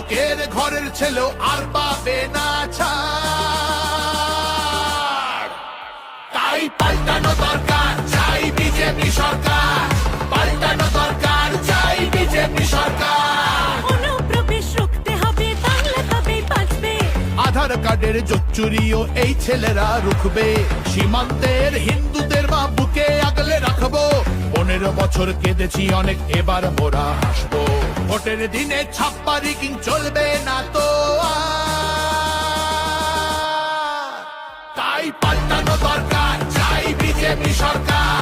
লোকের ঘরের ছেলেও আর পাবে না ছাড়। তাই পাল্টানো দরকার, চাই বিজেপি সরকার। পাল্টানো দরকার, চাই বিজেপি সরকার। অনুপ্রবেশ রুখতে হবে, বাংলা তবেই বাঁচবে। আধার কার্ডের জোচ্চুরিও এই ছেলেরা রুখবে। সীমান্তের হিন্দুদের মা বুকে আগলে রাখবো। 15 বছর কেঁদেছি অনেক, এবার মোরা হাসবো। ভোটের দিনে ছাপ্পা রিগিং চলবে না তো আর। তাই পাল্টানো দরকার, চাই বিজেপি সরকার।